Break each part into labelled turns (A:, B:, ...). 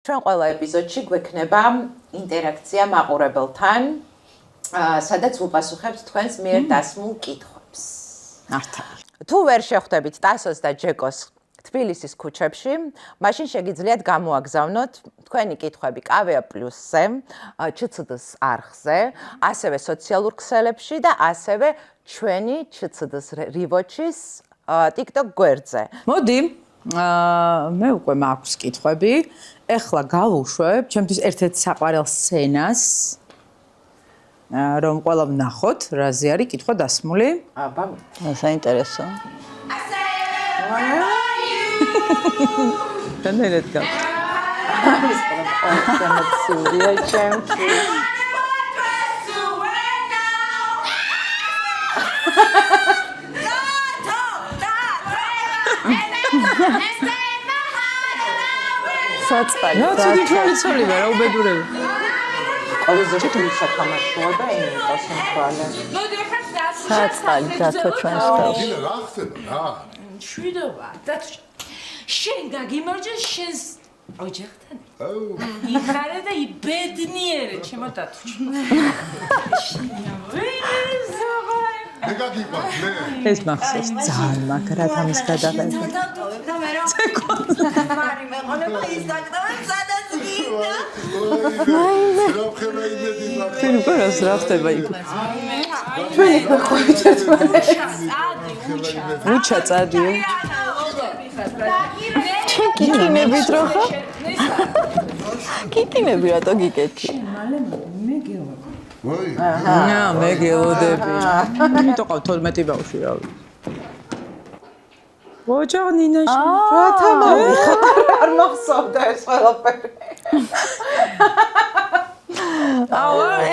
A: ჩვენ ყველა ეპიზოდში გვექნება ინტერაქცია მაყურებელთან, სადაც უპასუხებთ თქვენს მიერ დასმულ კითხვებს. თუ ვერ შეხვდებით ტასოს და ჯეკოს თბილისის ქუჩებში, მაშინ შეგიძლიათ გამოაგზავნოთ თქვენი კითხვები კავეა პლუსზე, ЧЦԴ-ს არხზე, ასევე სოციალურ ქსელებში და ასევე ჩვენი ЧЦԴ-ს რივოჩის TikTok გვერდზე.
B: მოდი, მე უკვე მაქვს კითხვები. ეხლა გავუშვებ ჩემთვის ერთ-ერთ საყვარელ სცენას, რომ ყველა ვნახოთ, რაზე არის კითხვა დასმული.
A: აბა,
B: საინტერესო. დანერეთ გა.
A: ემოციურია ჩემთვის.
B: საწყალი. ცოტა თვალიცოლი ვარ, უბედურები.
A: ყველაზე რთული სათამაშოა და იმიტომ შემთხვევით.
C: საწყალი დათო ჩვენს ხელს.
D: რა ხდება რა?
E: შვიდობა. დათო შენ გაგიმარჯვე შენს ოჯახთან.
D: აუ.
E: იხარე და იბედნიერე ჩემო დათო.
D: მე გაგიყვანს მე.
B: ეს მახსოვს ძალიან მაგრად ამის გადაღება.
C: მარი მეყონება ის დაგდავებს სადაც გინდა.
D: რა ხება იმედი მაგ.
B: ჩვენ უკვე რა ხდება იქ?
A: ჩვენი გვაყვით ერთმანეთს.
B: უჩა წადიო.
C: კიკინებით რო ხო? კიკინები რატო გიკეთე?
D: ვაი.
B: მე გელოდები. იმიტომ ყავ 12 ბავშვი რა ვიცი. ოჯახნინაში.
A: რათა მოვიხარ, არ მახსოვდა ეს ყველაფერი.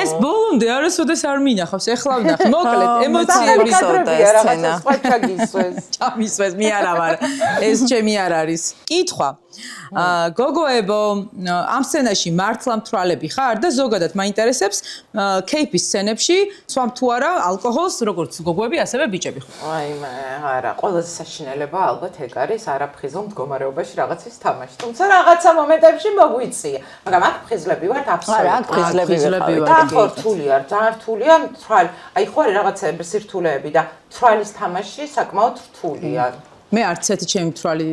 B: ეს ბოლომდე არასოდეს არ მინახავს, ეხლა ვნახე. მოკლედ, ემოციების
A: რაღაცა სხვა ჩაგისვეს.
B: ჩამისვეს, მე არა ვარ. ეს ჩემი არ არის. კითხვა. გოგოებო, ამ სცენაში მართლა მთვრალები ხარ და ზოგადად მაინტერესებს кейფის სცენებში სვამ თუ არა ალკოჰოლს, როგორც გოგოები, ასევე ბიჭები ხო?
A: აიმე, არა, ყველაზე საშინელება ალბათ ეგ არის არაფხიზელ მდგომარეობაში რაღაცის თამაში. თუმცა რაღაცა მომენტებში მოგვიწია. მაგრამ აქ ფხიზლები ვართ აბსოლუტურად.
C: არა, აქ ფხიზლები ვიყავით.
A: და ხო რთულია, ძალიან რთულია, თვალი. აი ხო არის რაღაცები სირთულეები და თვალის თამაში საკმაოდ რთულია.
B: მე არც ერთი ჩემი მთვრალი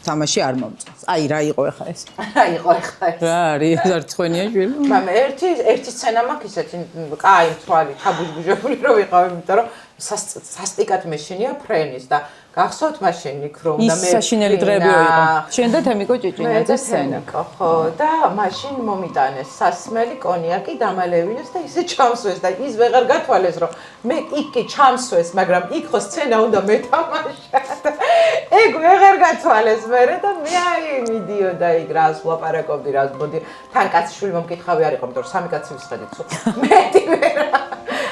B: თამაში არ მომწონს. აი რა იყო ახლა ეს?
A: რა იყო ახლა ეს?
B: რა არის ეს არცხვენია შვილი?
A: მაგრამ ერთი სცენა მაქვს ისეთი, კაი თვალი ჩაბუჯბუჟებული რო ვიყავ, იმიტომ რომ სასტიკად მეშინია ფრენის და გახსოვთ მაშინ იქ რომ და მე
B: საშინელი დღეები იყო. შენ და თემიკო ჭიჭინაძე სცენა.
A: ხო, და მაშინ მომიტანეს სასმელი კონიაკი დამალევინეს და ისე ჩამსვეს და ის ვეღარ გათვალეს რომ მე იქ კი ჩამსვეს, მაგრამ იქ ხო სცენა უნდა მეთამაშა. ეგ ვეღარ გათვალეს მერე და მე აი მიდიოდა იქ რას ვლაპარაკობდი, რას მოდი. თან კაცი მომკითხავი არ იყო, იმიტომ რომ სამი კაცი ვისხედით სულ. მეტი ვერა.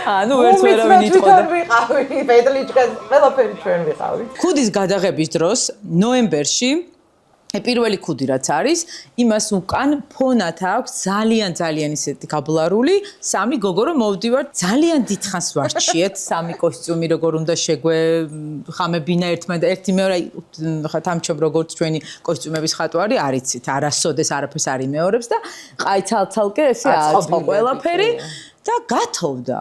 B: ანუ ერთ ვერავინ იტყოდა.
A: ვიყავი, პედლიჩკას ყველაფერი ჩვენ ვიყავით.
B: ქუდის გადაღების დროს ნოემბერში პირველი ქუდი რაც არის, იმას უკან ფონად აქვს ძალიან ისეთი გაბლარული სამი გოგო რომ მოვდივართ ძალიან დიდხანს ვარჩიეთ სამი კოსტიუმი როგორ უნდა შეგვეხამებინა ერთი მეორე ხა თამჩობ როგორც ჩვენი კოსტიუმების ხატვარი არიცით არასოდეს არაფერს არ იმეორებს და ყაი ცალ-ცალკე ესე აწყო ყველაფერი და გათოვდა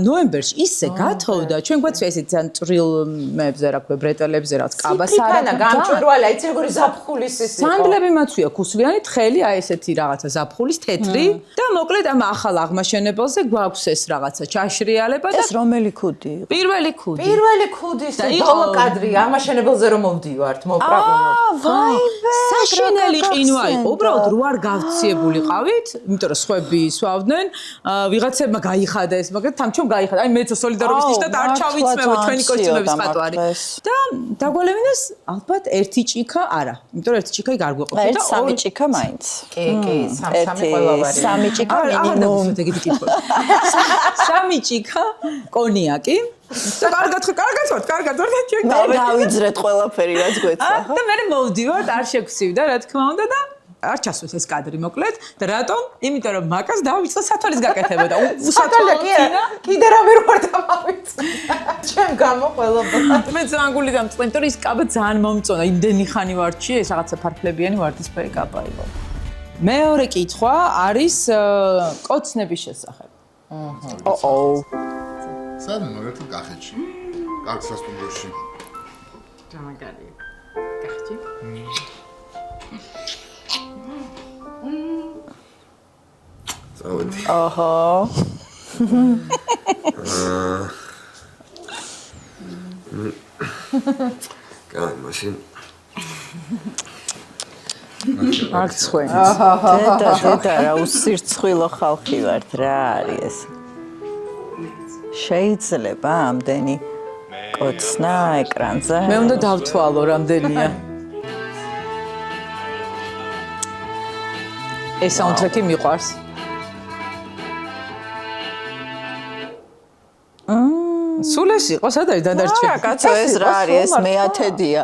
B: ნოემბერში ისე გათოვდა ჩვენ გვეცია ესეთ ძალიან წვრილებზე რა ქვია ბრეტელებზე რაც კაბას არა
A: გამჭვირვალე იცი როგორი ზაფხულის ის იყო
B: სანდლები მათვია ქუსლიანი თხელი აი ესეთი რაღაცა ზაფხულის თეთრი და მოკლედ ამ ახალ აღმაშენებელზე გვაქვს ეს რაღაცა ჩაშრიალება და
C: ეს რომელი ქუდი იყო?
B: პირველი ქუდის
A: ბოლო კადრია აღმაშენებელზე რომ მოვდივართ მოპრაგუნოთ
C: ვაიმე
B: საშინელი ყინვა იყო უბრალოდ რო არ გავციებულიყავით იმიტომ რომ სხვები სვავდნენ ვიღაცებმა გაიხადა ეს მაგრამ თამჩომ გაიხადა აი მეც სოლიდარობის ნიშნად არ ჩავიცმევ ჩვენი კოსტიუმების ხატვარი და დაგვალევინეს ალბათ ერთი ჭიქა არა იმიტომ რომ ერთი ჭიქა იქ არ გვეყოფდა
C: და სამი ჭიქა მაინც
A: კი სამი ყველა ვარი
C: სამი ჭიქა მინიმუმ
B: სამი ჭიქა კონიაკი და კარგად ვარ ჩვენ
C: მე გავიძრეთ ყველაფერი რაც გვეცდა
B: და მე მოვდივართ არ შეგვსივდა რა თქმა უნდა და არ ჩასვეს ეს კადრი მოკლედ და რატომ? იმიტომ რომ მაკას დავიწყე სათვალის გაკეთება და უსათვალო
A: კიდე რა ვერ ვარ დამავიწყე. ჩემ გამო ყველობა.
B: მე ძალიან გული დამწყე, იმიტომ რომ ის კაბა ძალიან მომწონა. იმდენი ხანი ვარჩიე, ეს რაღაცა ფარფლებიანი ვარდისფერი კაბა იყო. მეორე კითხვა არის კოცნების შესახებ.
D: სანამ ერთი კახეთში. კახ სასტუმროში.
E: ჯამაგარი. კახეთი?
C: წავედი. კაი, მაშინ
B: აქ ხვენ.
F: დედა რა უსირცხვილო ხალხი ვართ რა არის ეს შეიძლება ამდენი კოცნა ეკრანზე
B: მე უნდა დავთვალო რამდენია. ეს საუნდტრეკი მიყვარს. სულ ეს იყო, სად არის დადარჩენი?
F: რა კაცო ეს რა არის ეს მე-10-დია